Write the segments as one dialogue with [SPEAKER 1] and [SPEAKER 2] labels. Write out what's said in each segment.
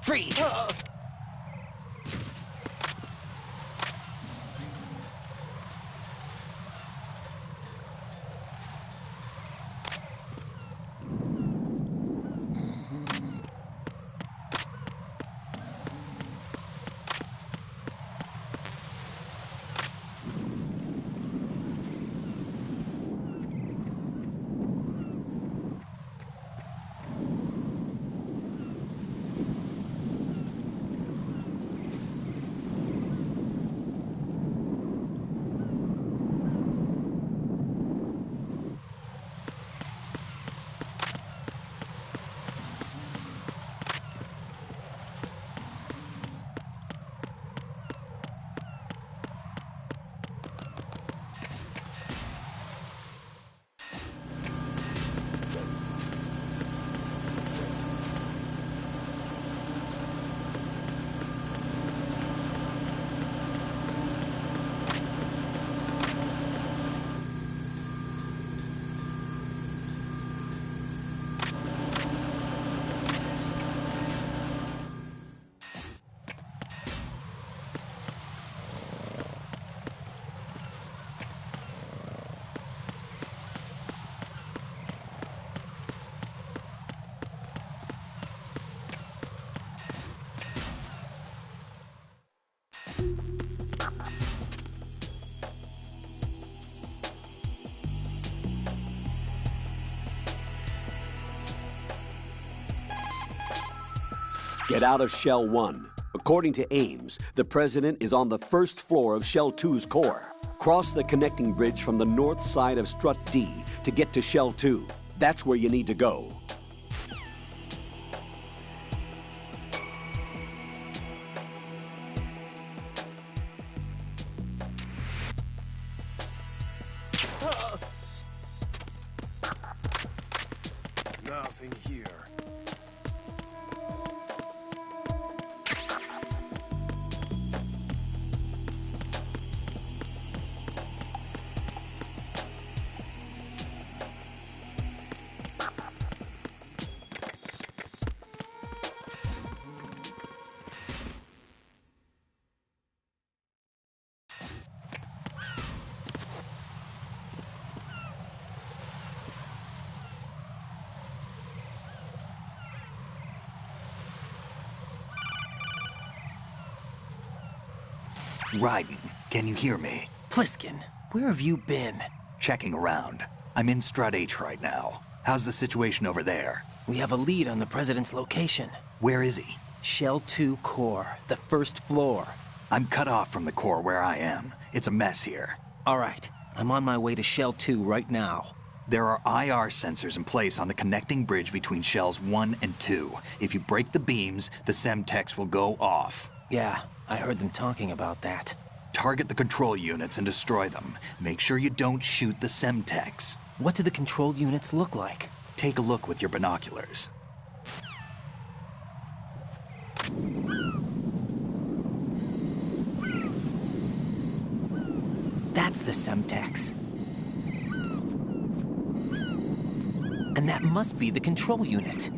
[SPEAKER 1] Freeze!
[SPEAKER 2] Get out of Shell 1. According to Ames, the president is on the first floor of Shell 2's core. Cross the connecting bridge from the north side of Strut D to get to Shell 2. That's where you need to go.
[SPEAKER 3] Nothing here.
[SPEAKER 1] Ryden, can you hear me?
[SPEAKER 4] Pliskin, where have you been?
[SPEAKER 1] Checking around. I'm in Strut H right now. How's the situation over there?
[SPEAKER 4] We have a lead on the president's location.
[SPEAKER 1] Where is he?
[SPEAKER 4] Shell 2 core, the first floor.
[SPEAKER 1] I'm cut off from the core where I am. It's a mess here.
[SPEAKER 4] All right, I'm on my way to Shell 2 right now.
[SPEAKER 1] There are IR sensors in place on the connecting bridge between Shells 1 and 2. If you break the beams, the Semtex will go off.
[SPEAKER 4] Yeah, I heard them talking about that.
[SPEAKER 1] Target the control units and destroy them. Make sure you don't shoot the Semtex.
[SPEAKER 4] What do the control units look like?
[SPEAKER 1] Take a look with your binoculars.
[SPEAKER 4] That's the Semtex. And that must be the control unit.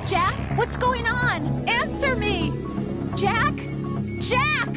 [SPEAKER 5] Jack, what's going on? Answer me! Jack? Jack!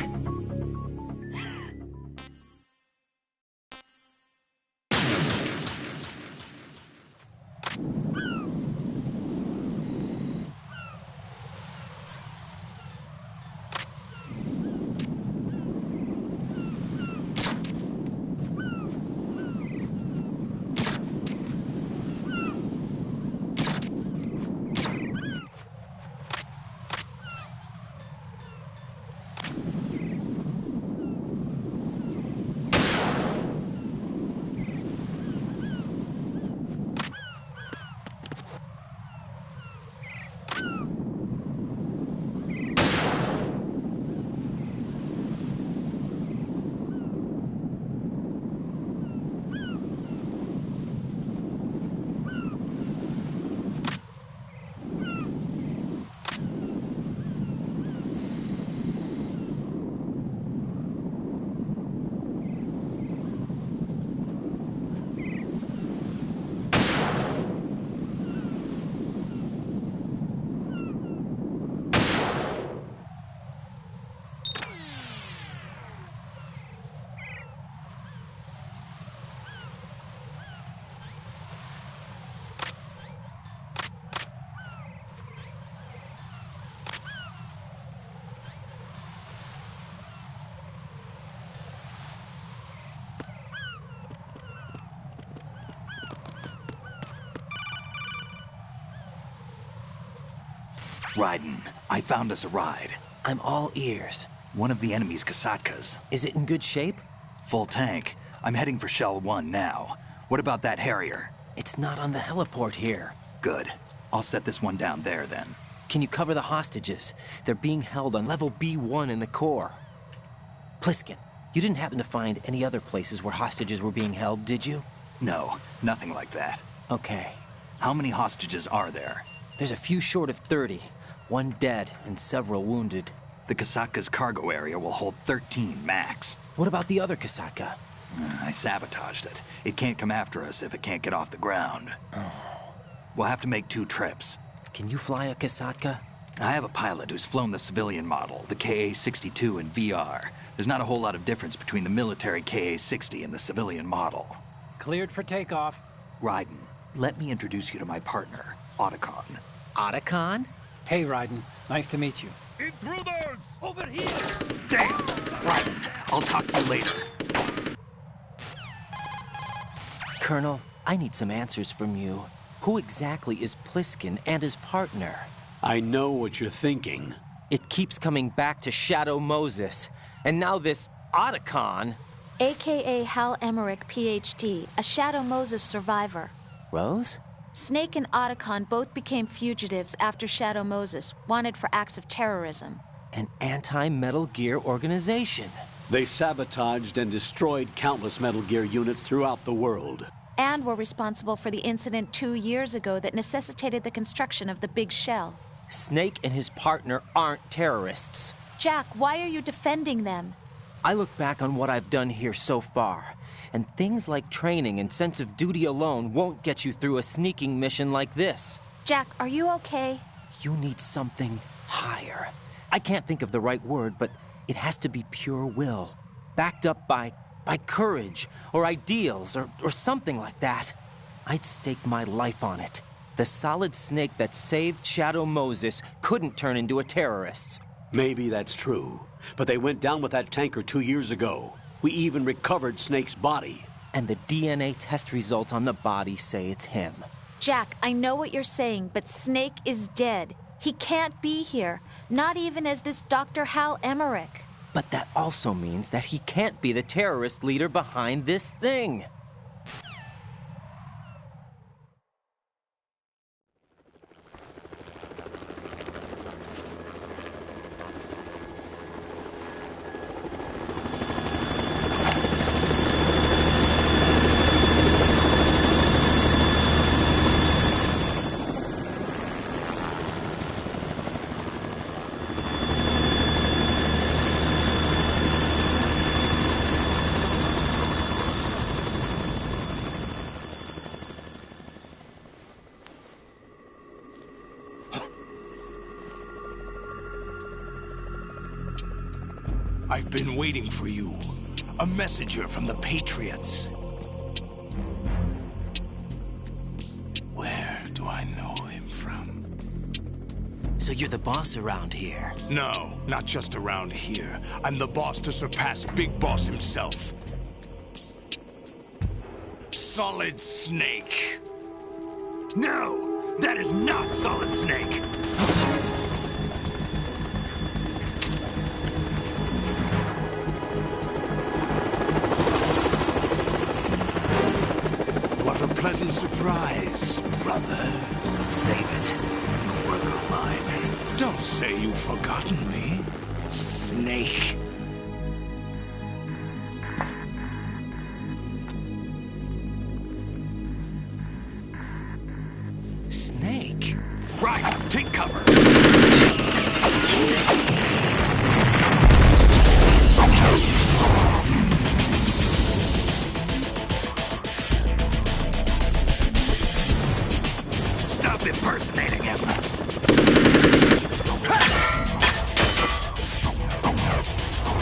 [SPEAKER 1] Raiden, I found us a ride.
[SPEAKER 4] I'm all ears.
[SPEAKER 1] One of the enemy's Kasatkas.
[SPEAKER 4] Is it in good shape?
[SPEAKER 1] Full tank. I'm heading for Shell 1 now. What about that Harrier?
[SPEAKER 4] It's not on the heliport here.
[SPEAKER 1] Good. I'll set this one down there then.
[SPEAKER 4] Can you cover the hostages? They're being held on level B1 in the core. Pliskin, you didn't happen to find any other places where hostages were being held, did you?
[SPEAKER 1] No, nothing like that.
[SPEAKER 4] Okay.
[SPEAKER 1] How many hostages are there?
[SPEAKER 4] There's a few short of 30. One dead and several wounded.
[SPEAKER 1] The Kasatka's cargo area will hold 13 max.
[SPEAKER 4] What about the other Kasaka?
[SPEAKER 1] I sabotaged it. It can't come after us if it can't get off the ground. We'll have to make 2 trips.
[SPEAKER 4] Can you fly a Kasaka?
[SPEAKER 1] I have a pilot who's flown the civilian model, the KA-62 in VR. There's not a whole lot of difference between the military KA-60 and the civilian model.
[SPEAKER 6] Cleared for takeoff.
[SPEAKER 1] Raiden, let me introduce you to my partner, Otacon.
[SPEAKER 4] Otacon?
[SPEAKER 6] Hey, Raiden. Nice to meet you.
[SPEAKER 3] Intruders!
[SPEAKER 1] Over here! Damn! Raiden, I'll talk to you later.
[SPEAKER 4] Colonel, I need some answers from you. Who exactly is Pliskin and his partner?
[SPEAKER 2] I know what you're thinking.
[SPEAKER 4] It keeps coming back to Shadow Moses. And now this Otacon.
[SPEAKER 5] AKA Hal Emmerich, PhD, a Shadow Moses survivor.
[SPEAKER 4] Rose?
[SPEAKER 5] Snake and Otacon both became fugitives after Shadow Moses, wanted for acts of terrorism.
[SPEAKER 4] An anti-Metal Gear organization.
[SPEAKER 2] They sabotaged and destroyed countless Metal Gear units throughout the world.
[SPEAKER 5] And were responsible for the incident 2 years ago that necessitated the construction of the Big Shell.
[SPEAKER 4] Snake and his partner aren't terrorists.
[SPEAKER 5] Jack, why are you defending them?
[SPEAKER 4] I look back on what I've done here so far, and things like training and sense of duty alone won't get you through a sneaking mission like this.
[SPEAKER 5] Jack, are you okay?
[SPEAKER 4] You need something higher. I can't think of the right word, but it has to be pure will, backed up by courage, or ideals, or something like that. I'd stake my life on it. The solid Snake that saved Shadow Moses couldn't turn into a terrorist.
[SPEAKER 2] Maybe that's true, but they went down with that tanker 2 years ago. We even recovered Snake's body.
[SPEAKER 4] And the DNA test results on the body say it's him.
[SPEAKER 5] Jack, I know what you're saying, but Snake is dead. He can't be here, not even as this Dr. Hal Emmerich.
[SPEAKER 4] But that also means that he can't be the terrorist leader behind this thing.
[SPEAKER 3] I've been waiting for you. A messenger from the Patriots. Where do I know him from?
[SPEAKER 4] So you're the boss around here?
[SPEAKER 3] No, not just around here. I'm the boss to surpass Big Boss himself. Solid Snake.
[SPEAKER 1] No! That is not Solid Snake!
[SPEAKER 3] What a pleasant surprise, brother.
[SPEAKER 1] Save it. You brother of mine.
[SPEAKER 3] Don't say you've forgotten me, Snake.
[SPEAKER 4] Snake?
[SPEAKER 1] Right, take cover! Stop impersonating him!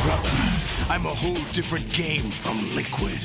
[SPEAKER 3] Brother, I'm a whole different game from Liquid.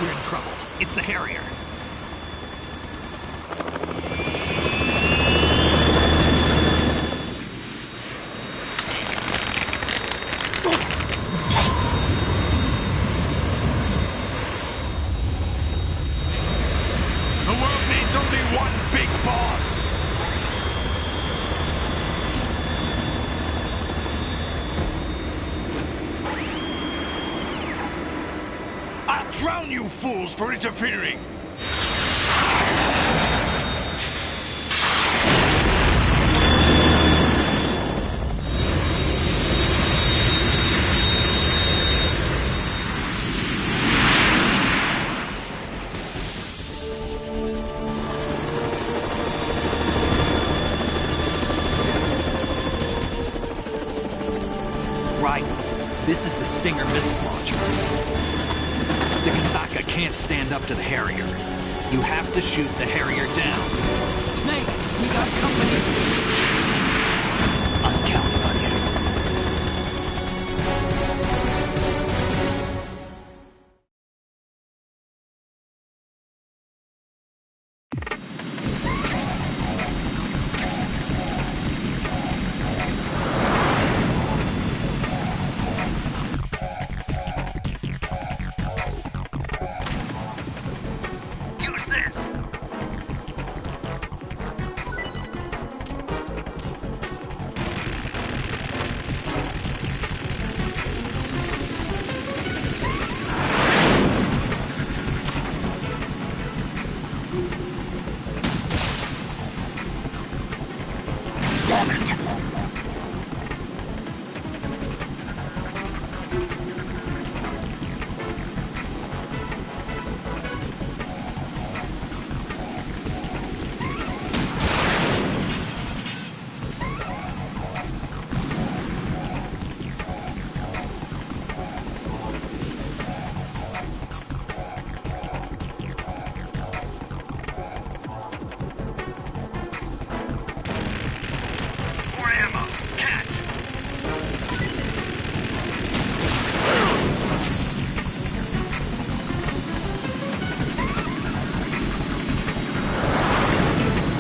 [SPEAKER 1] We're in trouble. It's the Harrier.
[SPEAKER 3] The world needs only one big boss! I'll drown you fools for interfering!
[SPEAKER 1] Right. This is the Stinger missile launcher. The Kasaka can't stand up to the Harrier. You have to shoot the Harrier down.
[SPEAKER 6] Snake, we got company.
[SPEAKER 1] I'm counting on you. Use this! Damn it! More ammo! Catch!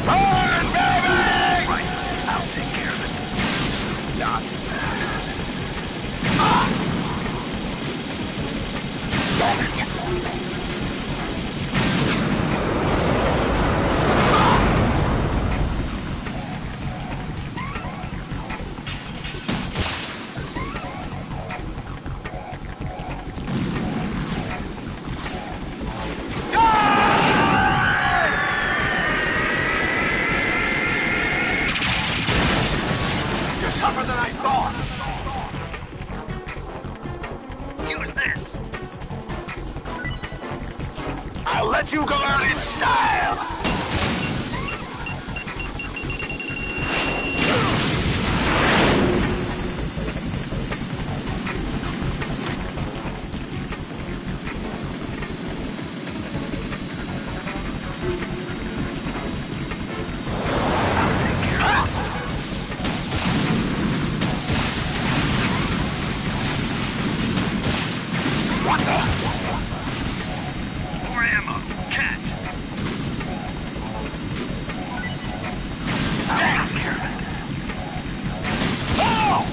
[SPEAKER 1] Burn, baby! Right, I'll take care of it. Not bad. Damn it! You're tougher than I thought! Use this! I'll let you go out in style! I'll take care of it. What the? More ammo. Catch. I'll take care of it. Oh!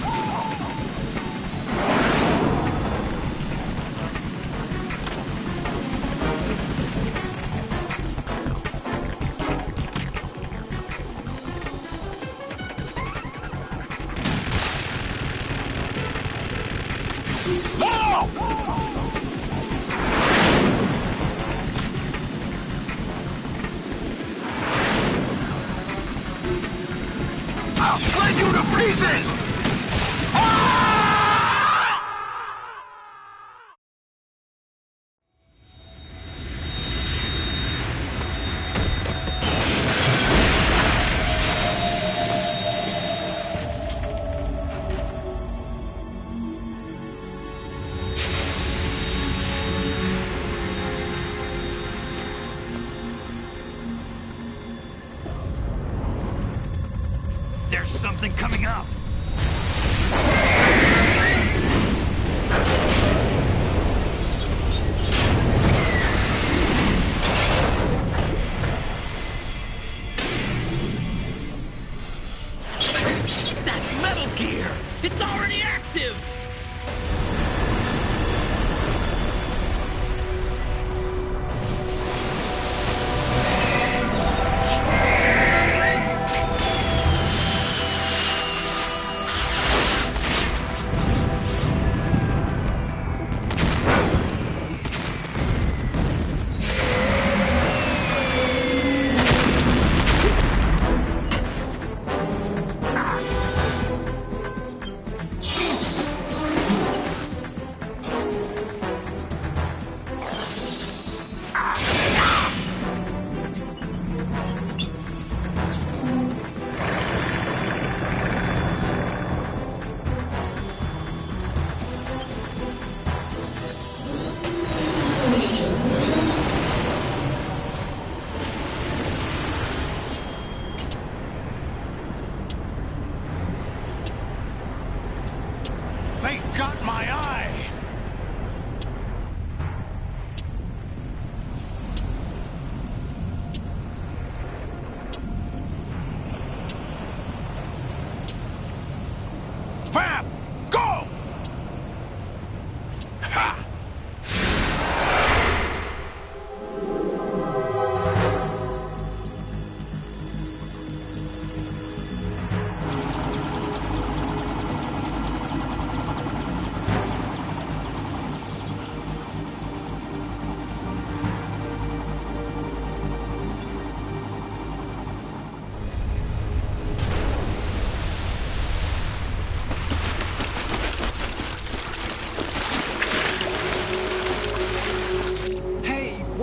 [SPEAKER 1] No! I'll shred you to pieces! Ah! There's something coming up.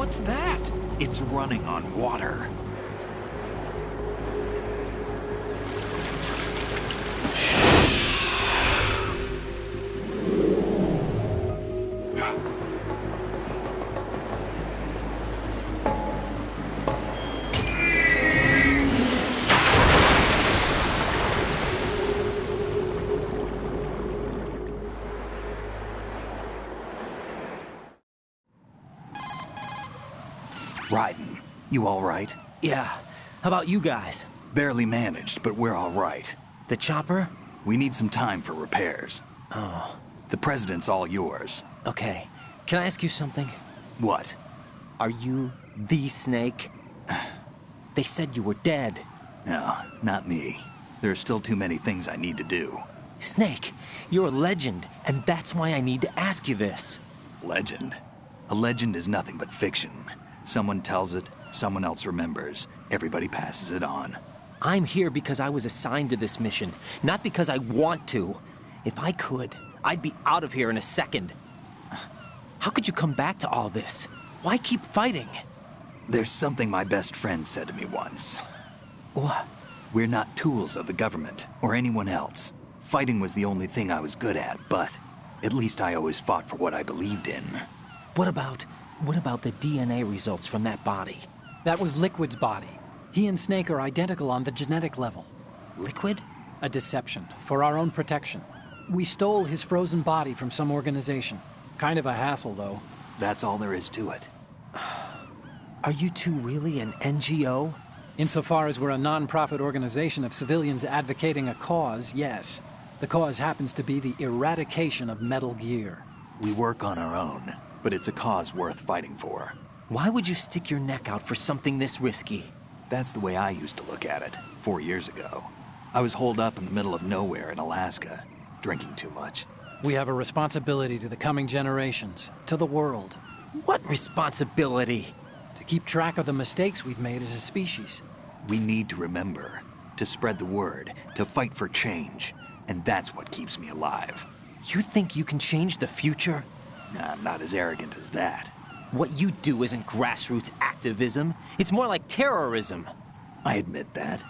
[SPEAKER 6] What's that?
[SPEAKER 1] It's running on water. Raiden, you all right?
[SPEAKER 4] Yeah. How about you guys?
[SPEAKER 1] Barely managed, but we're all right.
[SPEAKER 4] The chopper?
[SPEAKER 1] We need some time for repairs.
[SPEAKER 4] Oh.
[SPEAKER 1] The president's all yours.
[SPEAKER 4] Okay. Can I ask you something?
[SPEAKER 1] What?
[SPEAKER 4] Are you the Snake? They said you were dead.
[SPEAKER 1] No, not me. There are still too many things I need to do.
[SPEAKER 4] Snake, you're a legend, and that's why I need to ask you this.
[SPEAKER 1] Legend? A legend is nothing but fiction. Someone tells it, someone else remembers. Everybody passes it on.
[SPEAKER 4] I'm here because I was assigned to this mission, not because I want to. If I could, I'd be out of here in a second. How could you come back to all this? Why keep fighting?
[SPEAKER 1] There's something my best friend said to me once.
[SPEAKER 4] What?
[SPEAKER 1] We're not tools of the government or anyone else. Fighting was the only thing I was good at, but at least I always fought for what I believed in.
[SPEAKER 4] What about the DNA results from that body?
[SPEAKER 6] That was Liquid's body. He and Snake are identical on the genetic level.
[SPEAKER 4] Liquid?
[SPEAKER 6] A deception, for our own protection. We stole his frozen body from some organization. Kind of a hassle, though.
[SPEAKER 1] That's all there is to it.
[SPEAKER 4] Are you two really an NGO?
[SPEAKER 6] Insofar as we're a non-profit organization of civilians advocating a cause, yes. The cause happens to be the eradication of Metal Gear.
[SPEAKER 1] We work on our own, but it's a cause worth fighting for.
[SPEAKER 4] Why would you stick your neck out for something this risky?
[SPEAKER 1] That's the way I used to look at it, 4 years ago. I was holed up in the middle of nowhere in Alaska, drinking too much.
[SPEAKER 6] We have a responsibility to the coming generations, to the world.
[SPEAKER 4] What responsibility?
[SPEAKER 6] To keep track of the mistakes we've made as a species.
[SPEAKER 1] We need to remember, to spread the word, to fight for change. And that's what keeps me alive.
[SPEAKER 4] You think you can change the future?
[SPEAKER 1] Nah, I'm not as arrogant as that.
[SPEAKER 4] What you do isn't grassroots activism. It's more like terrorism.
[SPEAKER 1] I admit that.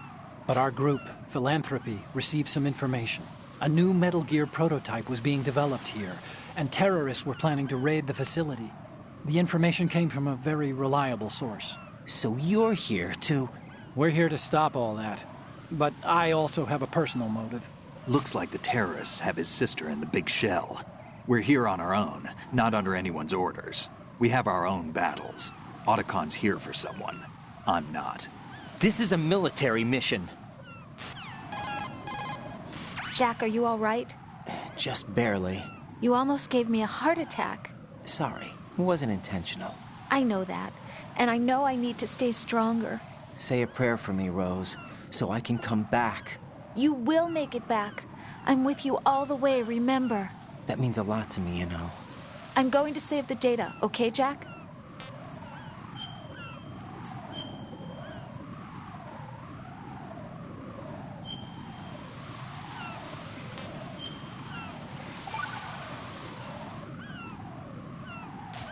[SPEAKER 6] But our group, Philanthropy, received some information. A new Metal Gear prototype was being developed here, and terrorists were planning to raid the facility. The information came from a very reliable source.
[SPEAKER 4] So you're here to...
[SPEAKER 6] We're here to stop all that. But I also have a personal motive.
[SPEAKER 1] Looks like the terrorists have his sister in the big shell. We're here on our own, not under anyone's orders. We have our own battles. Otacon's here for someone. I'm not.
[SPEAKER 4] This is a military mission.
[SPEAKER 5] Jack, are you all right?
[SPEAKER 4] Just barely.
[SPEAKER 5] You almost gave me a heart attack.
[SPEAKER 4] Sorry, it wasn't intentional.
[SPEAKER 5] I know that, and I know I need to stay stronger.
[SPEAKER 4] Say a prayer for me, Rose, so I can come back.
[SPEAKER 5] You will make it back. I'm with you all the way, remember.
[SPEAKER 4] That means a lot to me, you know.
[SPEAKER 5] I'm going to save the data, okay, Jack?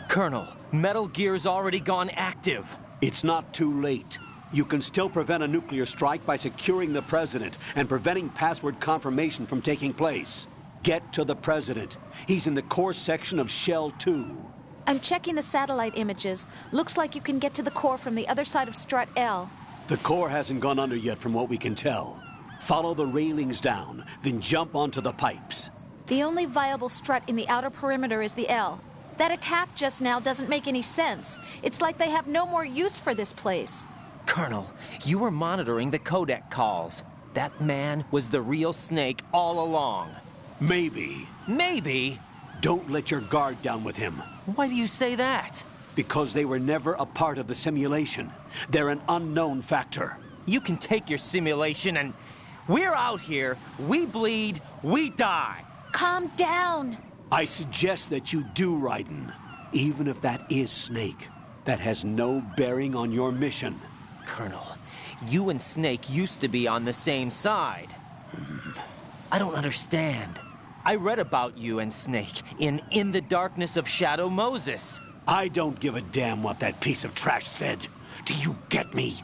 [SPEAKER 4] Colonel, Metal Gear's already gone active.
[SPEAKER 2] It's not too late. You can still prevent a nuclear strike by securing the president and preventing password confirmation from taking place. Get to the president. He's in the core section of Shell 2.
[SPEAKER 5] I'm checking the satellite images. Looks like you can get to the core from the other side of Strut L.
[SPEAKER 2] The core hasn't gone under yet from what we can tell. Follow the railings down, then jump onto the pipes.
[SPEAKER 5] The only viable strut in the outer perimeter is the L. That attack just now doesn't make any sense. It's like they have no more use for this place.
[SPEAKER 4] Colonel, you were monitoring the codec calls. That man was the real Snake all along.
[SPEAKER 2] Maybe.
[SPEAKER 4] Maybe?
[SPEAKER 2] Don't let your guard down with him.
[SPEAKER 4] Why do you say that?
[SPEAKER 2] Because they were never a part of the simulation. They're an unknown factor.
[SPEAKER 4] You can take your simulation and... We're out here, we bleed, we die.
[SPEAKER 5] Calm down.
[SPEAKER 2] I suggest that you do, Raiden. Even if that is Snake, that has no bearing on your mission.
[SPEAKER 4] Colonel, you and Snake used to be on the same side. I don't understand. I read about you and Snake in the Darkness of Shadow Moses.
[SPEAKER 3] I don't give a damn what that piece of trash said. Do you get me?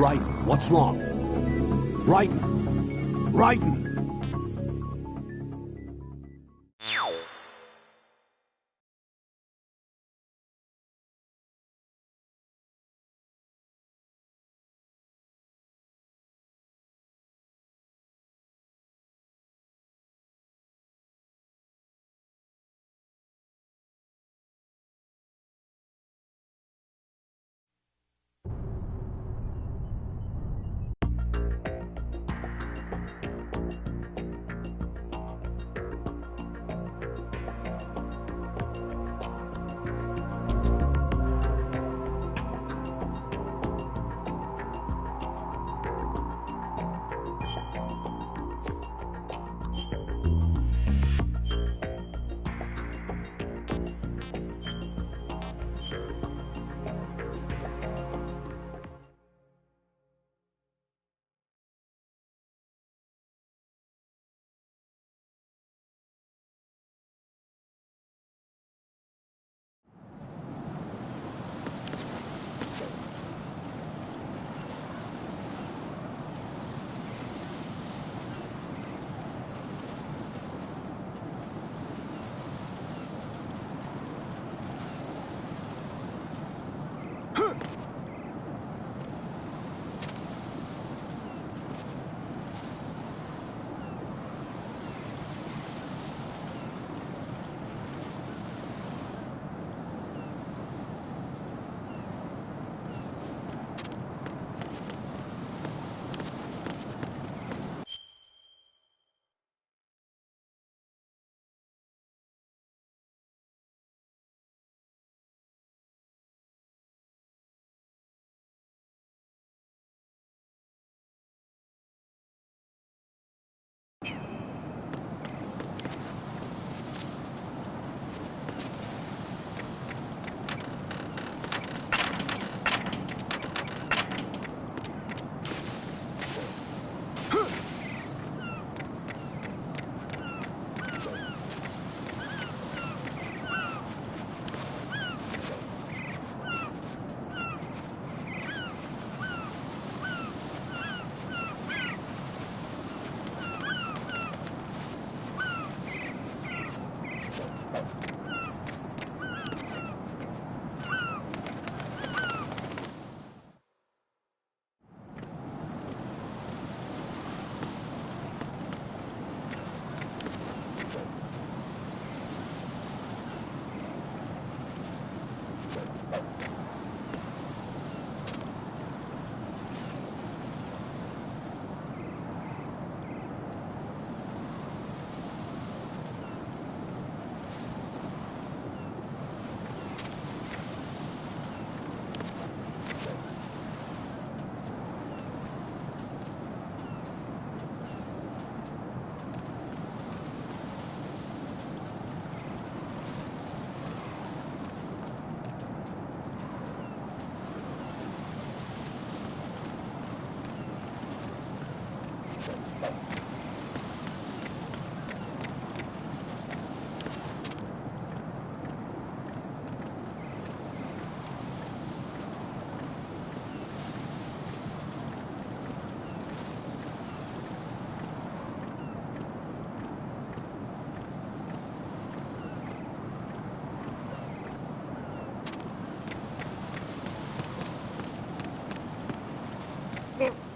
[SPEAKER 2] Right, what's wrong? Right, Raiden!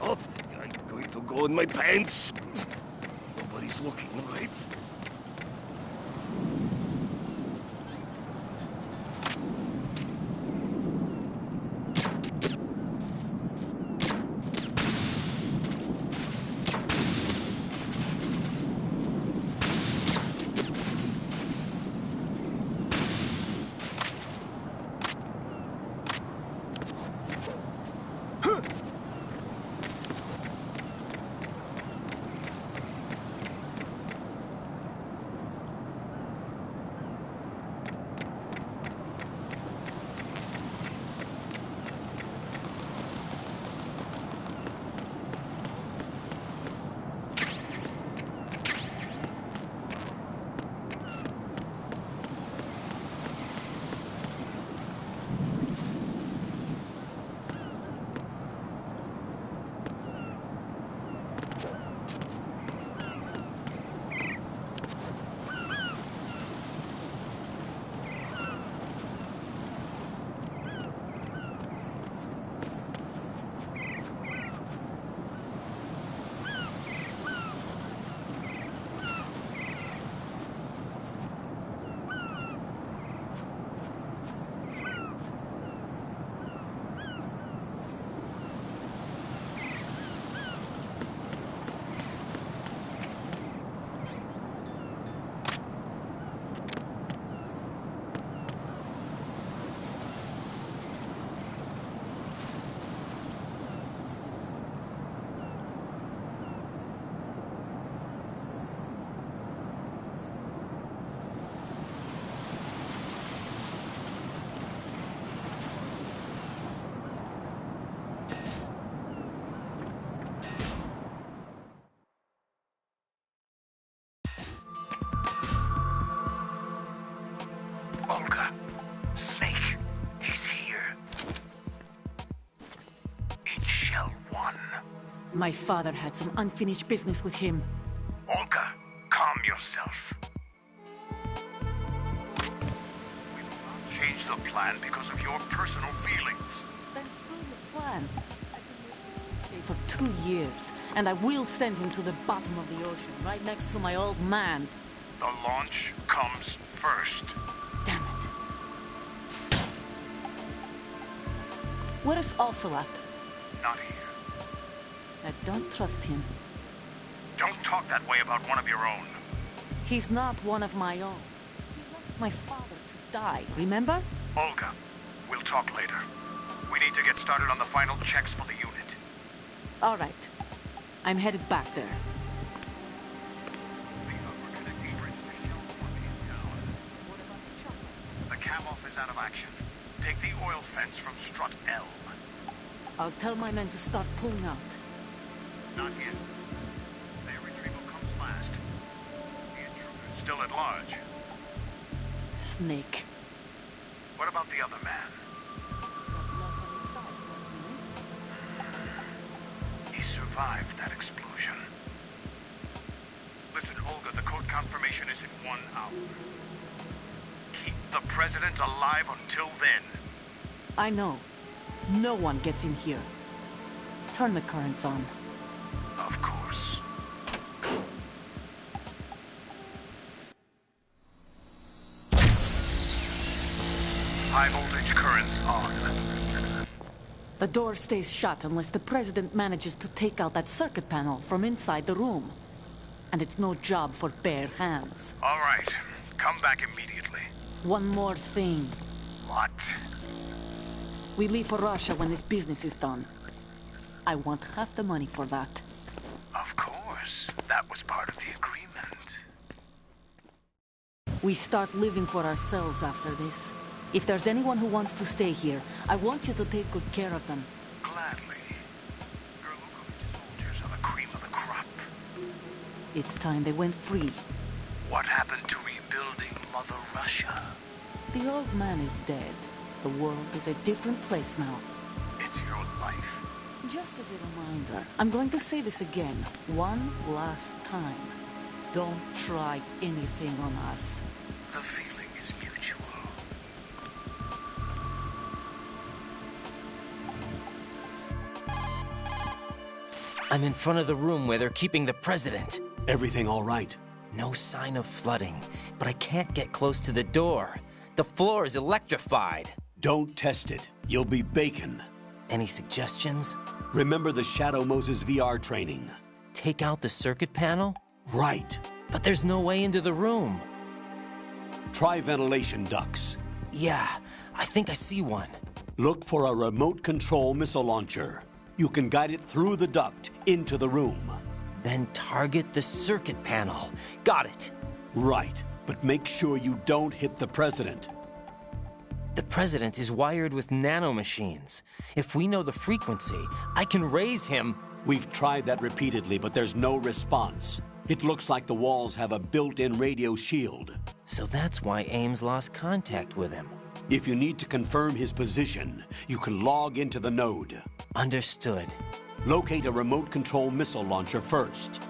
[SPEAKER 7] Oh, I'm going to go in my pants. Nobody's looking, right?
[SPEAKER 3] Olga, Snake, he's here. In Shell 1.
[SPEAKER 8] My father had some unfinished business with him.
[SPEAKER 3] Olga, calm yourself. We will not change the plan because of your personal feelings.
[SPEAKER 8] Then screw the plan. I've been waiting to stay for 2 years, and I will send him to the bottom of the ocean, right next to my old man.
[SPEAKER 3] The launch comes first.
[SPEAKER 8] Damn it. Where's Ocelot?
[SPEAKER 3] Not here.
[SPEAKER 8] I don't trust him.
[SPEAKER 3] Don't talk that way about one of your own.
[SPEAKER 8] He's not one of my own. He left my father to die, remember?
[SPEAKER 3] Olga, we'll talk later. We need to get started on the final checks for the unit.
[SPEAKER 8] All right. I'm headed back there.
[SPEAKER 3] The upper connecting bridge to Shell 1 is down.
[SPEAKER 8] What about the chopper?
[SPEAKER 3] The cam-off is out of action. Take the oil fence from strut L.
[SPEAKER 8] I'll tell my men to start pulling out.
[SPEAKER 3] Not yet. Their retrieval comes last. The intruder's still at large.
[SPEAKER 8] Snake.
[SPEAKER 3] What about the other man? He survived that explosion. Listen, Olga, the code confirmation is in 1 hour. Keep the president alive until then.
[SPEAKER 8] I know. No one gets in here. Turn the currents on.
[SPEAKER 3] Of course. High voltage currents on.
[SPEAKER 8] The door stays shut unless the president manages to take out that circuit panel from inside the room. And it's no job for bare hands.
[SPEAKER 3] All right. Come back immediately.
[SPEAKER 8] One more thing.
[SPEAKER 3] What?
[SPEAKER 8] We leave for Russia when this business is done. I want half the money for that.
[SPEAKER 3] Of course. That was part of the agreement.
[SPEAKER 8] We start living for ourselves after this. If there's anyone who wants to stay here, I want you to take good care of them.
[SPEAKER 3] Gladly. Your Lukovich soldiers are the cream of the crop.
[SPEAKER 8] It's time they went free.
[SPEAKER 3] What happened to rebuilding Mother Russia?
[SPEAKER 8] The old man is dead. The world is a different place now.
[SPEAKER 3] It's your life.
[SPEAKER 8] Just as a reminder, I'm going to say this again, one last time. Don't try anything on us.
[SPEAKER 3] The feeling is mutual.
[SPEAKER 4] I'm in front of the room where they're keeping the president.
[SPEAKER 2] Everything all right?
[SPEAKER 4] No sign of flooding, but I can't get close to the door. The floor is electrified.
[SPEAKER 2] Don't test it. You'll be bacon.
[SPEAKER 4] Any suggestions?
[SPEAKER 2] Remember the Shadow Moses VR training.
[SPEAKER 4] Take out the circuit panel?
[SPEAKER 2] Right.
[SPEAKER 4] But there's no way into the room.
[SPEAKER 2] Try ventilation ducts.
[SPEAKER 4] Yeah, I think I see one.
[SPEAKER 2] Look for a remote control missile launcher. You can guide it through the duct into the room.
[SPEAKER 4] Then target the circuit panel. Got it.
[SPEAKER 2] Right, but make sure you don't hit the president.
[SPEAKER 4] The president is wired with nanomachines. If we know the frequency, I can raise him.
[SPEAKER 2] We've tried that repeatedly, but there's no response. It looks like the walls have a built-in radio shield.
[SPEAKER 4] So that's why Ames lost contact with him.
[SPEAKER 2] If you need to confirm his position, you can log into the node.
[SPEAKER 4] Understood.
[SPEAKER 2] Locate a remote control missile launcher first.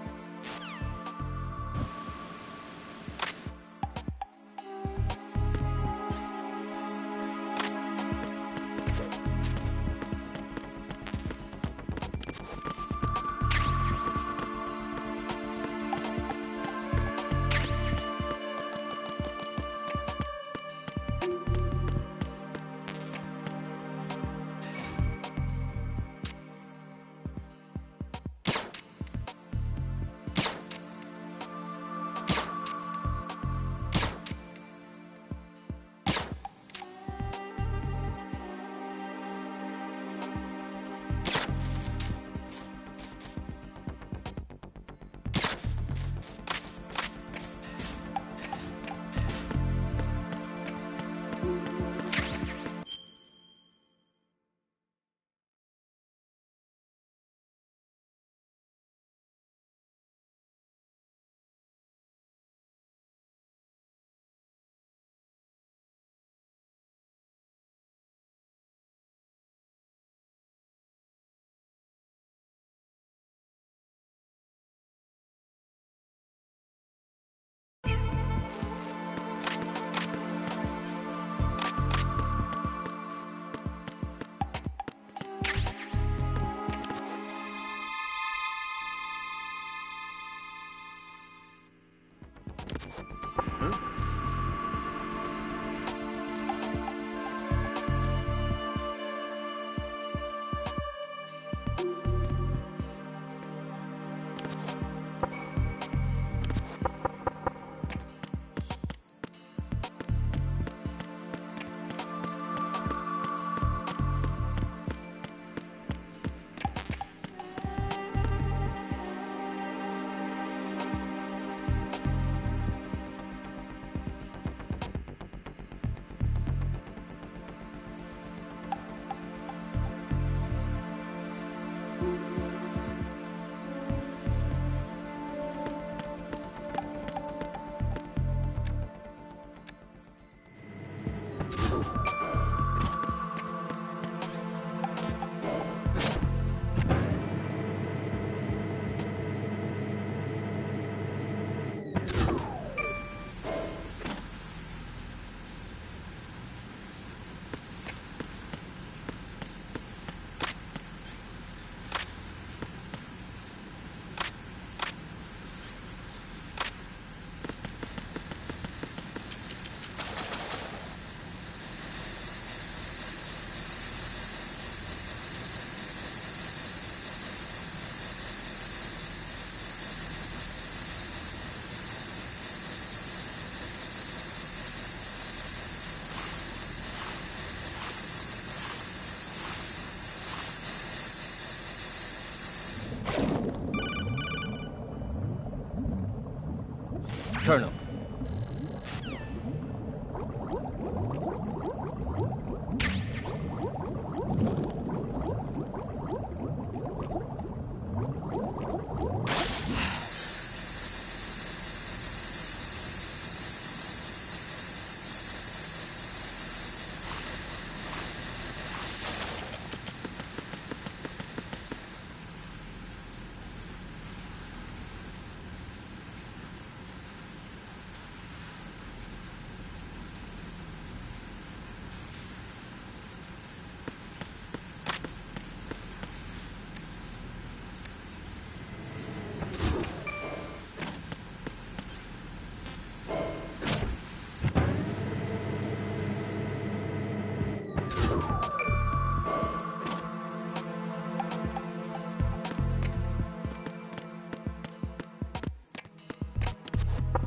[SPEAKER 4] Colonel.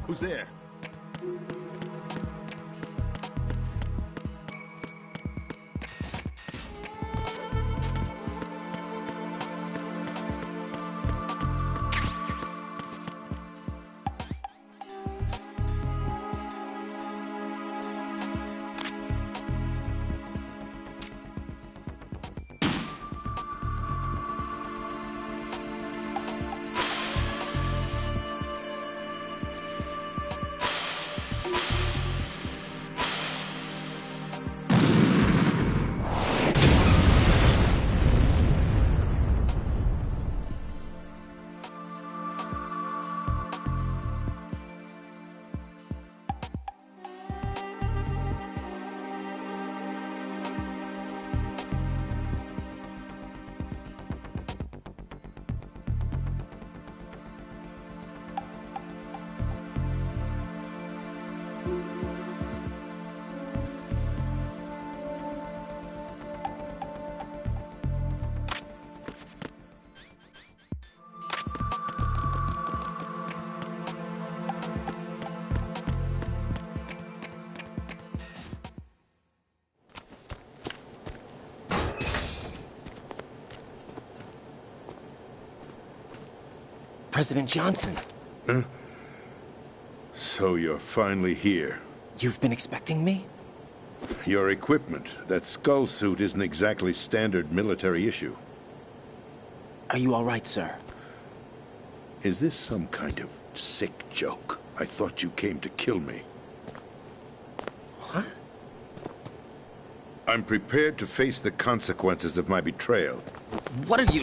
[SPEAKER 7] Who's there?
[SPEAKER 4] President Johnson.
[SPEAKER 9] Huh? So you're finally here.
[SPEAKER 4] You've been expecting me?
[SPEAKER 9] Your equipment, that skull suit, isn't exactly standard military issue.
[SPEAKER 4] Are you all right, sir?
[SPEAKER 9] Is this some kind of sick joke? I thought you came to kill me.
[SPEAKER 4] What?
[SPEAKER 9] I'm prepared to face the consequences of my betrayal.
[SPEAKER 4] What are you...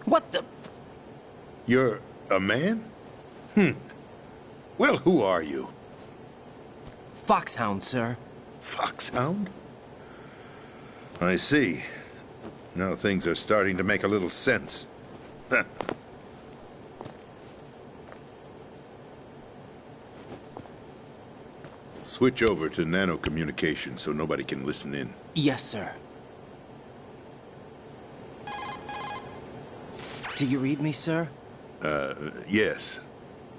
[SPEAKER 4] What the...
[SPEAKER 9] You're a man? Well, who are you?
[SPEAKER 4] Foxhound, sir.
[SPEAKER 9] Foxhound? I see. Now things are starting to make a little sense. Switch over to nano-communication so nobody can listen in.
[SPEAKER 4] Yes, sir. Do you read me, sir?
[SPEAKER 9] Yes.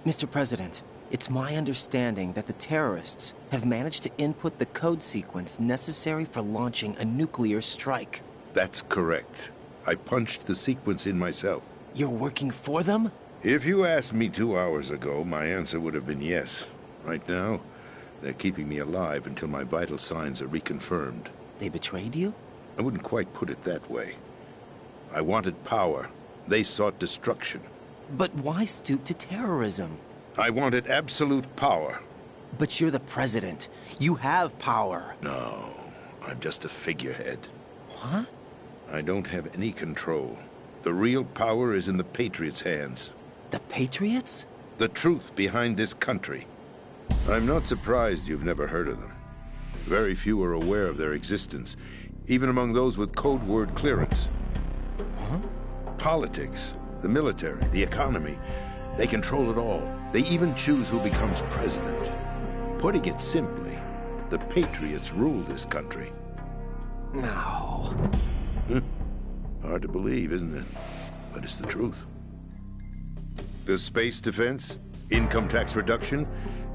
[SPEAKER 4] Mr. President, it's my understanding that the terrorists have managed to input the code sequence necessary for launching a nuclear strike.
[SPEAKER 9] That's correct. I punched the sequence in myself.
[SPEAKER 4] You're working for them?
[SPEAKER 9] If you asked me 2 hours ago, my answer would have been yes. Right now, they're keeping me alive until my vital signs are reconfirmed.
[SPEAKER 4] They betrayed you?
[SPEAKER 9] I wouldn't quite put it that way. I wanted power. They sought destruction.
[SPEAKER 4] But why stoop to terrorism?
[SPEAKER 9] I wanted absolute power.
[SPEAKER 4] But you're the president. You have power.
[SPEAKER 9] No, I'm just a figurehead.
[SPEAKER 4] What?
[SPEAKER 9] I don't have any control. The real power is in the Patriots' hands.
[SPEAKER 4] The Patriots?
[SPEAKER 9] The truth behind this country. I'm not surprised you've never heard of them. Very few are aware of their existence, even among those with code word clearance.
[SPEAKER 4] Huh?
[SPEAKER 9] Politics, the military, the economy, they control it all. They even choose who becomes president. Putting it simply, the Patriots rule this country.
[SPEAKER 4] No.
[SPEAKER 9] Hard to believe, isn't it? But it's the truth. The space defense, income tax reduction,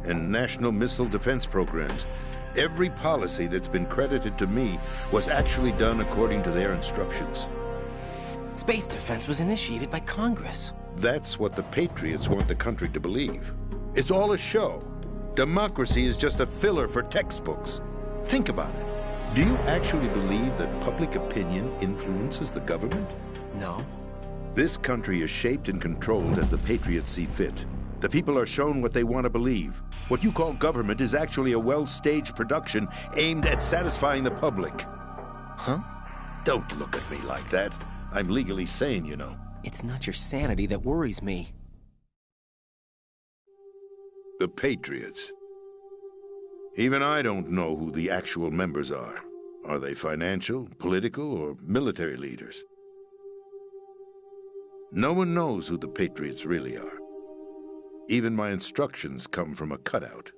[SPEAKER 9] and national missile defense programs. Every policy that's been credited to me was actually done according to their instructions.
[SPEAKER 4] Space defense was initiated by Congress.
[SPEAKER 9] That's what the Patriots want the country to believe. It's all a show. Democracy is just a filler for textbooks. Think about it. Do you actually believe that public opinion influences the government?
[SPEAKER 4] No.
[SPEAKER 9] This country is shaped and controlled as the Patriots see fit. The people are shown what they want to believe. What you call government is actually a well-staged production aimed at satisfying the public.
[SPEAKER 4] Huh?
[SPEAKER 9] Don't look at me like that. I'm legally sane, you know.
[SPEAKER 4] It's not your sanity that worries me.
[SPEAKER 9] The Patriots. Even I don't know who the actual members are. Are they financial, political, or military leaders? No one knows who the Patriots really are. Even my instructions come from a cutout.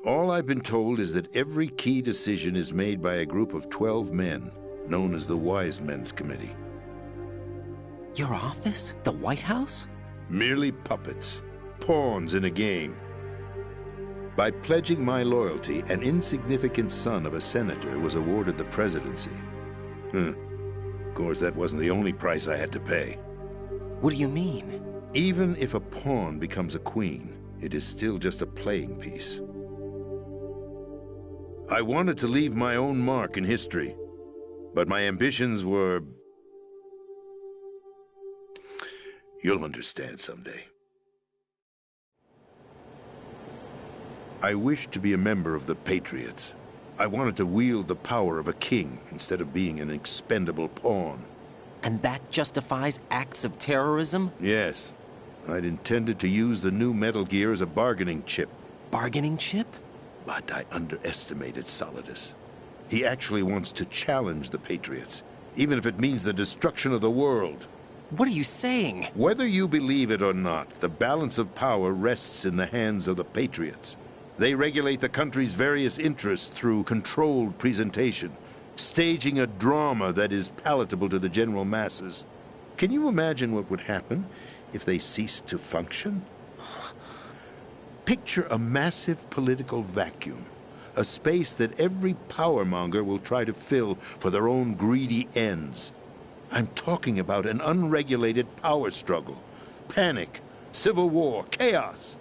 [SPEAKER 9] All I've been told is that every key decision is made by a group of 12 men, known as the Wise Men's Committee.
[SPEAKER 4] Your office? The White House?
[SPEAKER 9] Merely puppets. pawns in a game. By pledging my loyalty, an insignificant son of a senator was awarded the presidency. Of course, that wasn't the only price I had to pay.
[SPEAKER 4] What do you mean?
[SPEAKER 9] Even if a pawn becomes a queen, it is still just a playing piece. I wanted to leave my own mark in history, but my ambitions were... You'll understand someday. I wished to be a member of the Patriots. I wanted to wield the power of a king instead of being an expendable pawn.
[SPEAKER 4] And that justifies acts of terrorism?
[SPEAKER 9] Yes. I'd intended to use the new Metal Gear as a bargaining chip.
[SPEAKER 4] Bargaining chip?
[SPEAKER 9] But I underestimated Solidus. He actually wants to challenge the Patriots, even if it means the destruction of the world.
[SPEAKER 4] What are you saying?
[SPEAKER 9] Whether you believe it or not, the balance of power rests in the hands of the Patriots. They regulate the country's various interests through controlled presentation, staging a drama that is palatable to the general masses. Can you imagine what would happen if they ceased to function? Picture a massive political vacuum, a space that every powermonger will try to fill for their own greedy ends. I'm talking about an unregulated power struggle, panic, civil war, chaos.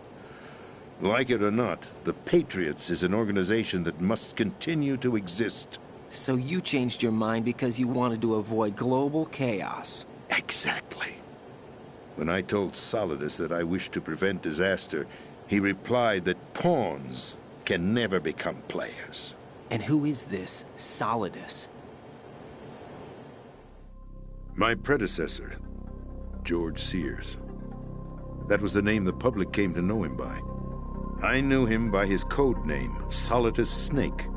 [SPEAKER 9] Like it or not, the Patriots is an organization that must continue to exist.
[SPEAKER 4] So you changed your mind because you wanted to avoid global chaos.
[SPEAKER 9] Exactly. When I told Solidus that I wished to prevent disaster, he replied that pawns can never become players.
[SPEAKER 4] And who is this Solidus?
[SPEAKER 9] My predecessor, George Sears. That was the name the public came to know him by. I knew him by his code name, Solidus Snake.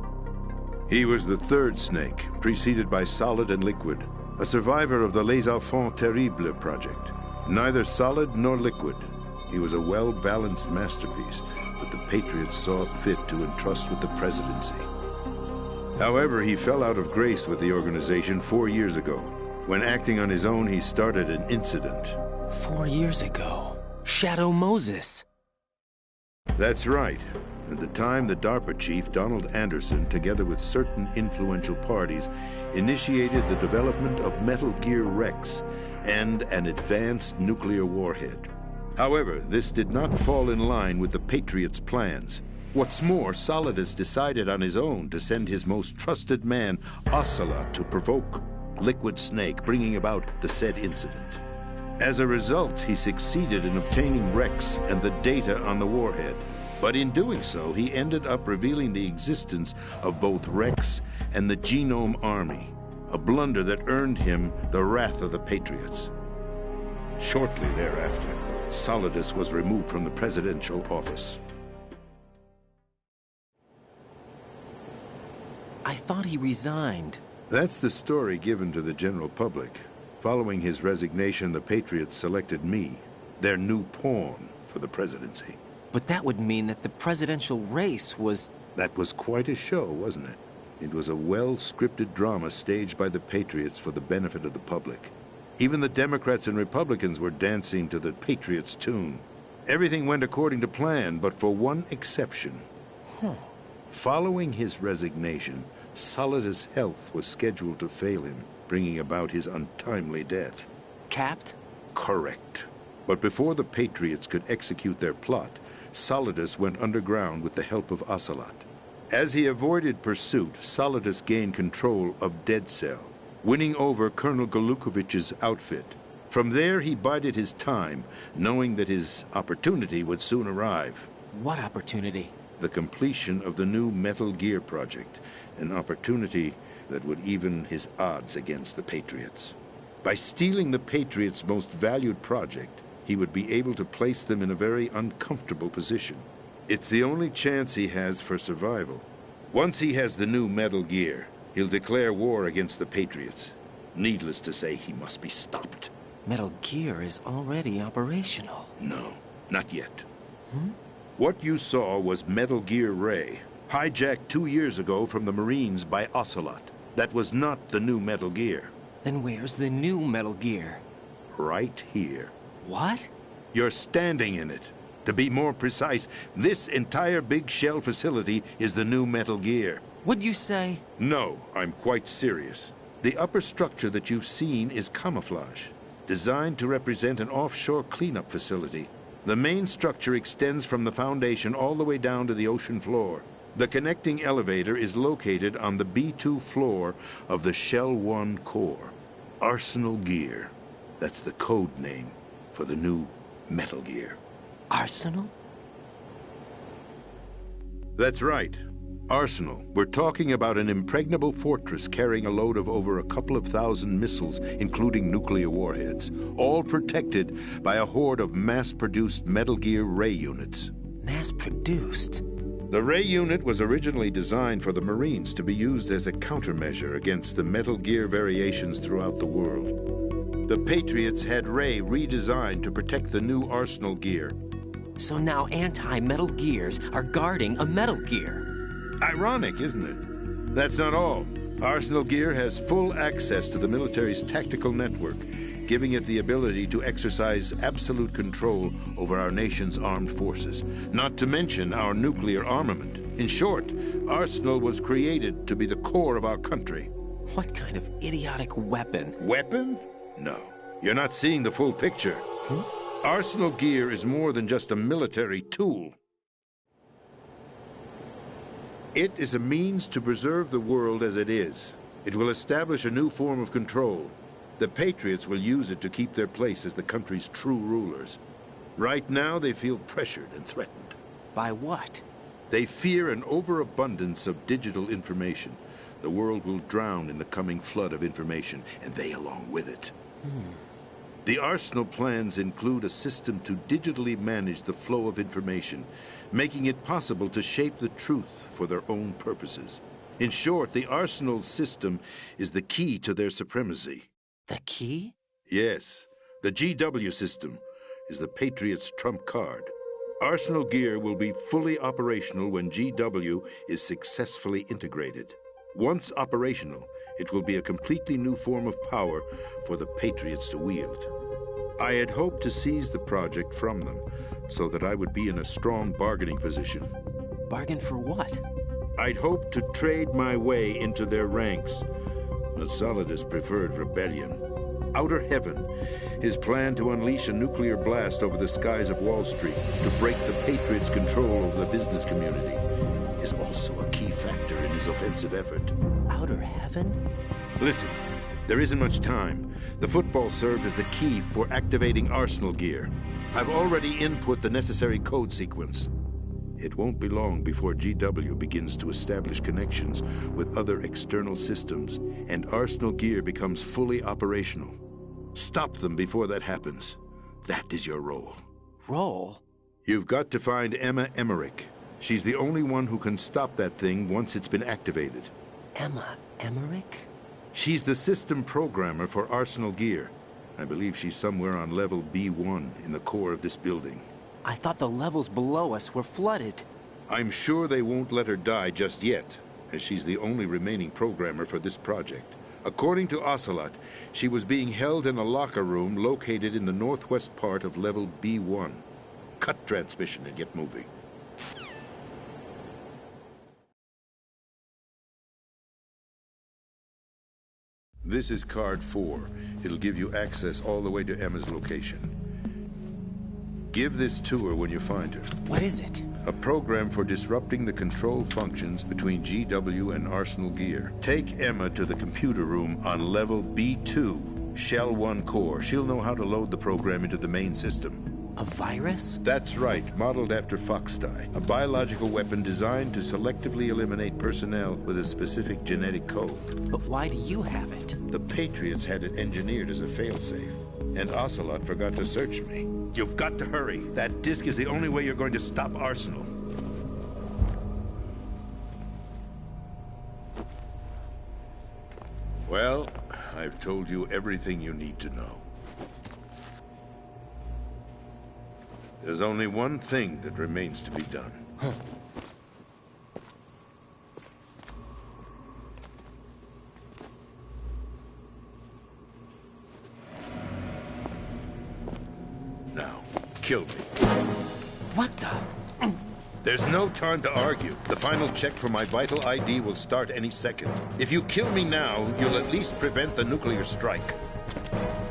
[SPEAKER 9] He was the third Snake, preceded by Solid and Liquid, a survivor of the Les Enfants Terribles project. Neither solid nor liquid. He was a well-balanced masterpiece that the Patriots saw fit to entrust with the presidency. However, he fell out of grace with the organization 4 years ago. When acting on his own, he started an incident.
[SPEAKER 4] 4 years ago? Shadow Moses.
[SPEAKER 9] That's right. At the time, the DARPA chief, Donald Anderson, together with certain influential parties, initiated the development of Metal Gear Rex and an advanced nuclear warhead. However, this did not fall in line with the Patriots' plans. What's more, Solidus decided on his own to send his most trusted man, Ocelot, to provoke Liquid Snake, bringing about the said incident. As a result, he succeeded in obtaining Rex and the data on the warhead. But in doing so, he ended up revealing the existence of both Rex and the Genome Army, a blunder that earned him the wrath of the Patriots. Shortly thereafter, Solidus was removed from the presidential office.
[SPEAKER 4] I thought he resigned.
[SPEAKER 9] That's the story given to the general public. Following his resignation, the Patriots selected me, their new pawn, for the presidency.
[SPEAKER 4] But that would mean that the presidential race was...
[SPEAKER 9] That was quite a show, wasn't it? It was a well-scripted drama staged by the Patriots for the benefit of the public. Even the Democrats and Republicans were dancing to the Patriots' tune. Everything went according to plan, but for one exception. Following his resignation, Solidus' health was scheduled to fail him, bringing about his untimely death.
[SPEAKER 4] Capped?
[SPEAKER 9] Correct. But before the Patriots could execute their plot, Solidus went underground with the help of Ocelot. As he avoided pursuit, Solidus gained control of Dead Cell, winning over Colonel Golukovich's outfit. From there, he bided his time, knowing that his opportunity would soon arrive.
[SPEAKER 4] What opportunity?
[SPEAKER 9] The completion of the new Metal Gear project, an opportunity that would even his odds against the Patriots. By stealing the Patriots' most valued project, he would be able to place them in a very uncomfortable position. It's the only chance he has for survival. Once he has the new Metal Gear, he'll declare war against the Patriots. Needless to say, he must be stopped.
[SPEAKER 4] Metal Gear is already operational.
[SPEAKER 9] No, not yet. What you saw was Metal Gear Ray, hijacked 2 years ago from the Marines by Ocelot. That was not the new Metal Gear.
[SPEAKER 4] Then where's the new Metal Gear?
[SPEAKER 9] Right here.
[SPEAKER 4] What?
[SPEAKER 9] You're standing in it. To be more precise, this entire big shell facility is the new Metal Gear.
[SPEAKER 4] Would you say?
[SPEAKER 9] No, I'm quite serious. The upper structure that you've seen is camouflage, designed to represent an offshore cleanup facility. The main structure extends from the foundation all the way down to the ocean floor. The connecting elevator is located on the B2 floor of the Shell 1 core. Arsenal Gear. That's the code name for the new Metal Gear.
[SPEAKER 4] Arsenal?
[SPEAKER 9] That's right. Arsenal. We're talking about an impregnable fortress carrying a load of over a couple of thousand missiles, including nuclear warheads, all protected by a horde of mass-produced Metal Gear Ray units.
[SPEAKER 4] Mass-produced?
[SPEAKER 9] The Ray unit was originally designed for the Marines to be used as a countermeasure against the Metal Gear variations throughout the world. The Patriots had Ray redesigned to protect the new Arsenal Gear.
[SPEAKER 4] So now anti-Metal Gears are guarding a Metal Gear.
[SPEAKER 9] Ironic, isn't it? That's not all. Arsenal Gear has full access to the military's tactical network, giving it the ability to exercise absolute control over our nation's armed forces, not to mention our nuclear armament. In short, Arsenal was created to be the core of our country.
[SPEAKER 4] What kind of idiotic weapon?
[SPEAKER 9] Weapon? No. You're not seeing the full picture. Arsenal Gear is more than just a military tool. It is a means to preserve the world as it is. It will establish a new form of control. The Patriots will use it to keep their place as the country's true rulers. Right now, they feel pressured and threatened.
[SPEAKER 4] By what?
[SPEAKER 9] They fear an overabundance of digital information. The world will drown in the coming flood of information, and they along with it. The Arsenal plans include a system to digitally manage the flow of information, making it possible to shape the truth for their own purposes. In short, the Arsenal system is the key to their supremacy.
[SPEAKER 4] The key?
[SPEAKER 9] Yes. The GW system is the Patriots' trump card. Arsenal Gear will be fully operational when GW is successfully integrated. Once operational, it will be a completely new form of power for the Patriots to wield. I had hoped to seize the project from them, so that I would be in a strong bargaining position.
[SPEAKER 4] Bargain for what?
[SPEAKER 9] I'd hoped to trade my way into their ranks. But Solidus preferred rebellion. Outer Heaven, his plan to unleash a nuclear blast over the skies of Wall Street to break the Patriots' control over the business community, is also a key factor in his offensive effort.
[SPEAKER 4] Outer Heaven?
[SPEAKER 9] Listen, there isn't much time. The football serves as the key for activating Arsenal Gear. I've already input the necessary code sequence. It won't be long before GW begins to establish connections with other external systems, and Arsenal Gear becomes fully operational. Stop them before that happens. That is your role.
[SPEAKER 4] Role?
[SPEAKER 9] You've got to find Emma Emmerich. She's the only one who can stop that thing once it's been activated.
[SPEAKER 4] Emma Emmerich?
[SPEAKER 9] She's the system programmer for Arsenal Gear. I believe she's somewhere on level B1 in the core of this building.
[SPEAKER 4] I thought the levels below us were flooded.
[SPEAKER 9] I'm sure they won't let her die just yet, as she's the only remaining programmer for this project. According to Ocelot, she was being held in a locker room located in the northwest part of level B1. Cut transmission and get moving. This is card 4. It'll give you access all the way to Emma's location. Give this to her when you find her.
[SPEAKER 4] What is it?
[SPEAKER 9] A program for disrupting the control functions between GW and Arsenal Gear. Take Emma to the computer room on level B2, Shell 1 core. She'll know how to load the program into the main system.
[SPEAKER 4] A virus?
[SPEAKER 9] That's right, modeled after Foxdie, a biological weapon designed to selectively eliminate personnel with a specific genetic code.
[SPEAKER 4] But why do you have it?
[SPEAKER 9] The Patriots had it engineered as a failsafe, and Ocelot forgot to search me. You've got to hurry. That disk is the only way you're going to stop Arsenal. Well, I've told you everything you need to know. There's only one thing that remains to be done. Now, kill me.
[SPEAKER 4] What the?
[SPEAKER 9] There's no time to argue. The final check for my vital ID will start any second. If you kill me now, you'll at least prevent the nuclear strike.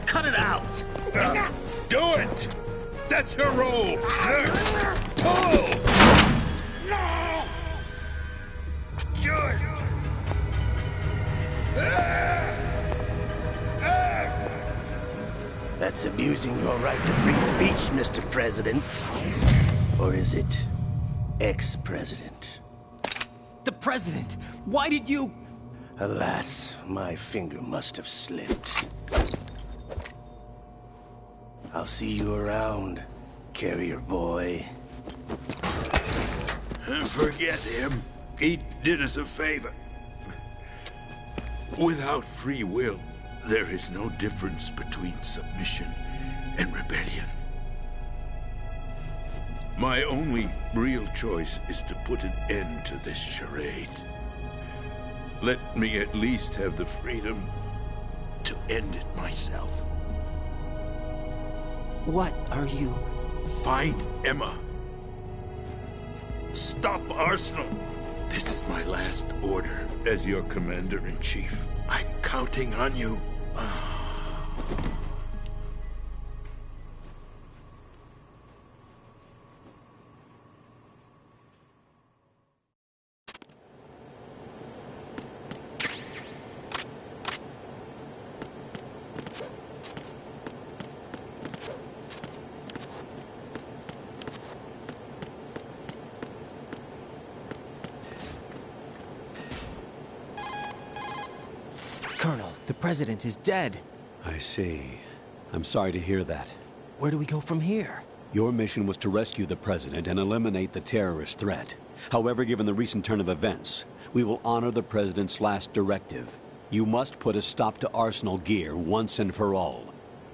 [SPEAKER 4] Cut it out!
[SPEAKER 9] Do it! That's your role! Pull!
[SPEAKER 3] No! Do it!
[SPEAKER 7] That's abusing your right to free speech, Mr. President. Or is it ex-president?
[SPEAKER 4] The president! Why did you...
[SPEAKER 7] Alas, my finger must have slipped. I'll see you around, carrier boy.
[SPEAKER 9] Forget him. He did us a favor. Without free will, there is no difference between submission and rebellion. My only real choice is to put an end to this charade. Let me at least have the freedom to end it myself.
[SPEAKER 4] What are you...
[SPEAKER 9] Find Emma. Stop Arsenal. This is my last order as your commander-in-chief. I'm counting on you.
[SPEAKER 4] Colonel, the president is dead.
[SPEAKER 2] I see. I'm sorry to hear that.
[SPEAKER 4] Where do we go from here?
[SPEAKER 2] Your mission was to rescue the president and eliminate the terrorist threat. However, given the recent turn of events, we will honor the president's last directive. You must put a stop to Arsenal Gear once and for all.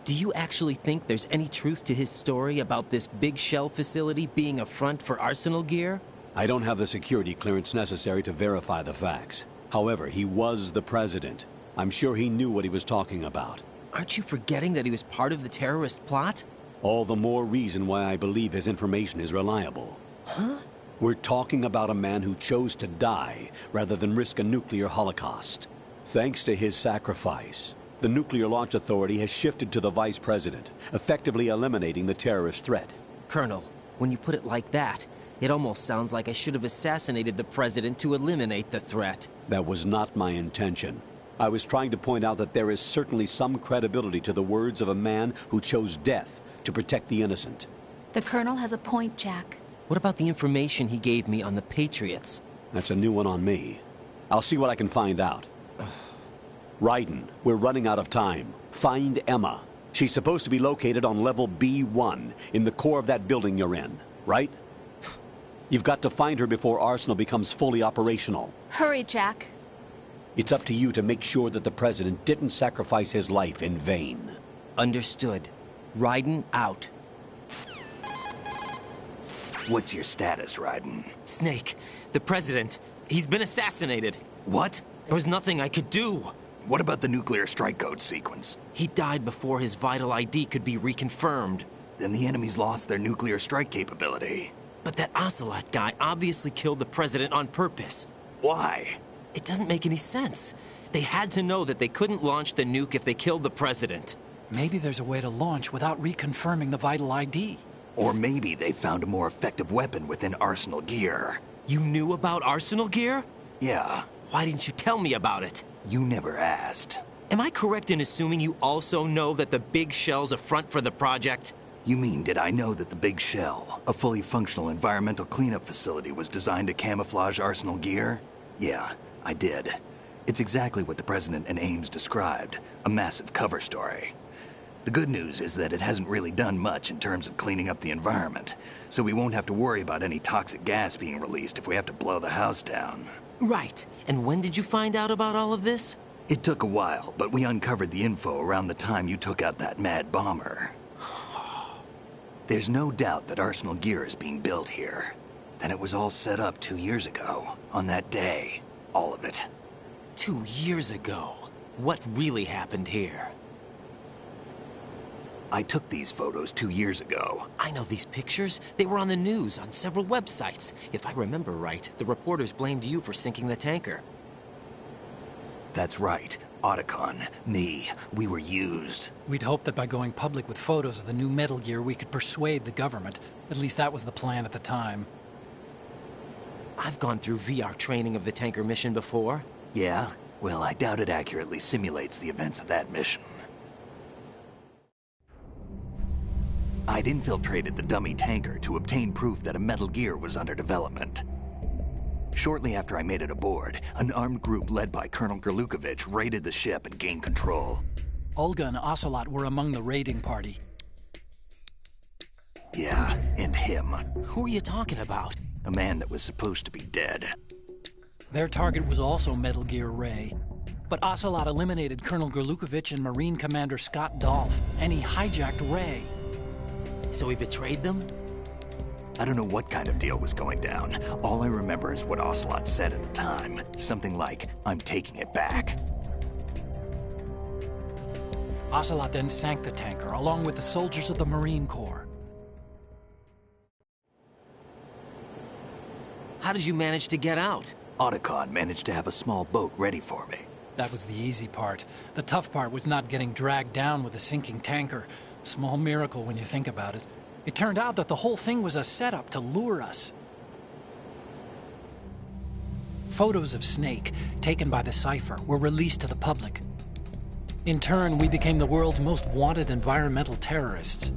[SPEAKER 4] Do you actually think there's any truth to his story about this big shell facility being a front for Arsenal Gear?
[SPEAKER 2] I don't have the security clearance necessary to verify the facts. However, he was the president. I'm sure he knew what he was talking about.
[SPEAKER 4] Aren't you forgetting that he was part of the terrorist plot?
[SPEAKER 2] All the more reason why I believe his information is reliable.
[SPEAKER 4] Huh?
[SPEAKER 2] We're talking about a man who chose to die rather than risk a nuclear holocaust. Thanks to his sacrifice, the Nuclear Launch Authority has shifted to the vice president, effectively eliminating the terrorist threat.
[SPEAKER 4] Colonel, when you put it like that, it almost sounds like I should have assassinated the president to eliminate the threat.
[SPEAKER 2] That was not my intention. I was trying to point out that there is certainly some credibility to the words of a man who chose death to protect the innocent.
[SPEAKER 5] The Colonel has a point, Jack.
[SPEAKER 4] What about the information he gave me on the Patriots?
[SPEAKER 2] That's a new one on me. I'll see what I can find out. Raiden, we're running out of time. Find Emma. She's supposed to be located on level B1, in the core of that building you're in, right? You've got to find her before Arsenal becomes fully operational.
[SPEAKER 5] Hurry, Jack.
[SPEAKER 2] It's up to you to make sure that the president didn't sacrifice his life in vain.
[SPEAKER 4] Understood. Raiden out.
[SPEAKER 1] What's your status, Raiden?
[SPEAKER 4] Snake, the president, he's been assassinated.
[SPEAKER 1] What?
[SPEAKER 4] There was nothing I could do.
[SPEAKER 1] What about the nuclear strike code sequence?
[SPEAKER 4] He died before his vital ID could be reconfirmed.
[SPEAKER 1] Then the enemy's lost their nuclear strike capability.
[SPEAKER 4] But that Ocelot guy obviously killed the president on purpose.
[SPEAKER 1] Why?
[SPEAKER 4] It doesn't make any sense. They had to know that they couldn't launch the nuke if they killed the president.
[SPEAKER 6] Maybe there's a way to launch without reconfirming the vital ID.
[SPEAKER 1] Or maybe they found a more effective weapon within Arsenal Gear.
[SPEAKER 4] You knew about Arsenal Gear?
[SPEAKER 1] Yeah.
[SPEAKER 4] Why didn't you tell me about it?
[SPEAKER 1] You never asked.
[SPEAKER 4] Am I correct in assuming you also know that the Big Shell's a front for the project?
[SPEAKER 1] You mean, did I know that the Big Shell, a fully functional environmental cleanup facility, was designed to camouflage Arsenal Gear? Yeah, I did. It's exactly what the President and Ames described, a massive cover story. The good news is that it hasn't really done much in terms of cleaning up the environment, so we won't have to worry about any toxic gas being released if we have to blow the house down.
[SPEAKER 4] Right. And when did you find out about all of this?
[SPEAKER 1] It took a while, but we uncovered the info around the time you took out that mad bomber. There's no doubt that Arsenal Gear is being built here. Then it was all set up 2 years ago, on that day. All of it.
[SPEAKER 4] 2 years ago? What really happened here?
[SPEAKER 1] I took these photos 2 years ago.
[SPEAKER 4] I know these pictures. They were on the news, on several websites. If I remember right, the reporters blamed you for sinking the tanker.
[SPEAKER 1] That's right. Otacon, me, we were used.
[SPEAKER 6] We'd hoped that by going public with photos of the new Metal Gear, we could persuade the government. At least that was the plan at the time.
[SPEAKER 4] I've gone through VR training of the tanker mission before.
[SPEAKER 1] Yeah? Well, I doubt it accurately simulates the events of that mission. I'd infiltrated the dummy tanker to obtain proof that a Metal Gear was under development. Shortly after I made it aboard, an armed group led by Colonel Gerlukovich raided the ship and gained control.
[SPEAKER 6] Olga and Ocelot were among the raiding party.
[SPEAKER 1] Yeah, and him.
[SPEAKER 4] Who are you talking about?
[SPEAKER 1] A man that was supposed to be dead.
[SPEAKER 6] Their target was also Metal Gear Ray. But Ocelot eliminated Colonel Gerlukovich and Marine Commander Scott Dolph, and he hijacked Ray.
[SPEAKER 4] So he betrayed them?
[SPEAKER 1] I don't know what kind of deal was going down. All I remember is what Ocelot said at the time. Something like, "I'm taking it back."
[SPEAKER 6] Ocelot then sank the tanker, along with the soldiers of the Marine Corps.
[SPEAKER 4] How did you manage to get out?
[SPEAKER 1] Otacon managed to have a small boat ready for me.
[SPEAKER 6] That was the easy part. The tough part was not getting dragged down with a sinking tanker. A small miracle when you think about it. It turned out that the whole thing was a setup to lure us. Photos of Snake, taken by the Cypher, were released to the public. In turn, we became the world's most wanted environmental terrorists.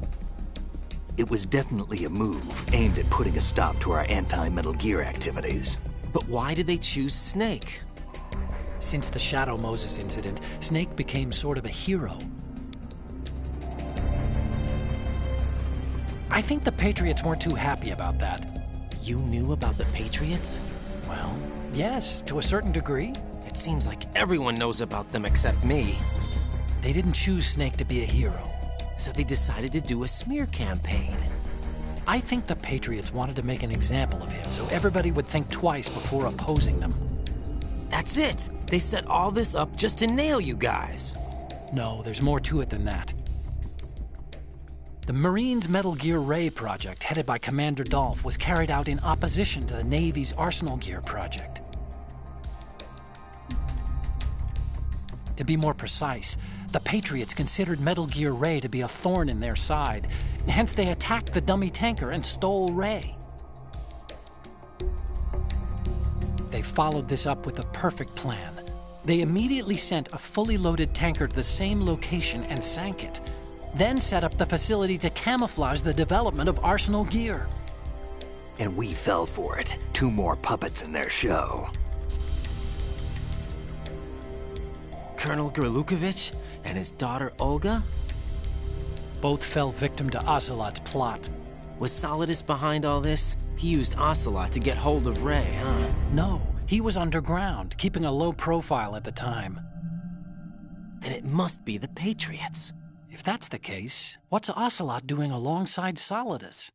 [SPEAKER 1] It was definitely a move aimed at putting a stop to our anti-Metal Gear activities.
[SPEAKER 4] But why did they choose Snake?
[SPEAKER 6] Since the Shadow Moses incident, Snake became sort of a hero. I think the Patriots weren't too happy about that.
[SPEAKER 4] You knew about the Patriots?
[SPEAKER 6] Well, yes, to a certain degree.
[SPEAKER 4] It seems like everyone knows about them except me.
[SPEAKER 6] They didn't choose Snake to be a hero.
[SPEAKER 4] So they decided to do a smear campaign.
[SPEAKER 6] I think the Patriots wanted to make an example of him so everybody would think twice before opposing them.
[SPEAKER 4] That's it! They set all this up just to nail you guys.
[SPEAKER 6] No, there's more to it than that. The Marines' Metal Gear Ray project, headed by Commander Dolph, was carried out in opposition to the Navy's Arsenal Gear project. To be more precise, the Patriots considered Metal Gear Ray to be a thorn in their side. Hence, they attacked the dummy tanker and stole Ray. They followed this up with a perfect plan. They immediately sent a fully loaded tanker to the same location and sank it. Then set up the facility to camouflage the development of Arsenal Gear.
[SPEAKER 1] And we fell for it. 2 more puppets in their show.
[SPEAKER 4] Colonel Gerlukovich and his daughter Olga?
[SPEAKER 6] Both fell victim to Ocelot's plot.
[SPEAKER 4] Was Solidus behind all this? He used Ocelot to get hold of Ray, huh?
[SPEAKER 6] No, he was underground, keeping a low profile at the time.
[SPEAKER 4] Then it must be the Patriots.
[SPEAKER 6] If that's the case, what's Ocelot doing alongside Solidus?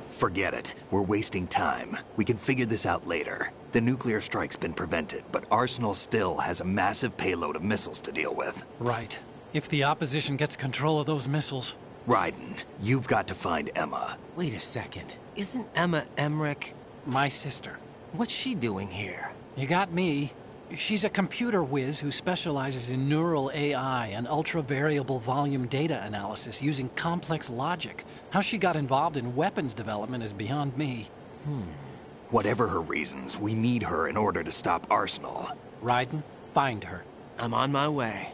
[SPEAKER 1] Forget it. We're wasting time. We can figure this out later. The nuclear strike's been prevented, but Arsenal still has a massive payload of missiles to deal with.
[SPEAKER 6] Right. If the opposition gets control of those missiles...
[SPEAKER 1] Raiden, you've got to find Emma.
[SPEAKER 4] Wait a second. Isn't Emma Emmerich?
[SPEAKER 6] My sister.
[SPEAKER 4] What's she doing here?
[SPEAKER 6] You got me. She's a computer whiz who specializes in neural AI and ultra-variable volume data analysis using complex logic. How she got involved in weapons development is beyond me.
[SPEAKER 1] Whatever her reasons, we need her in order to stop Arsenal.
[SPEAKER 6] Raiden, find her.
[SPEAKER 4] I'm on my way.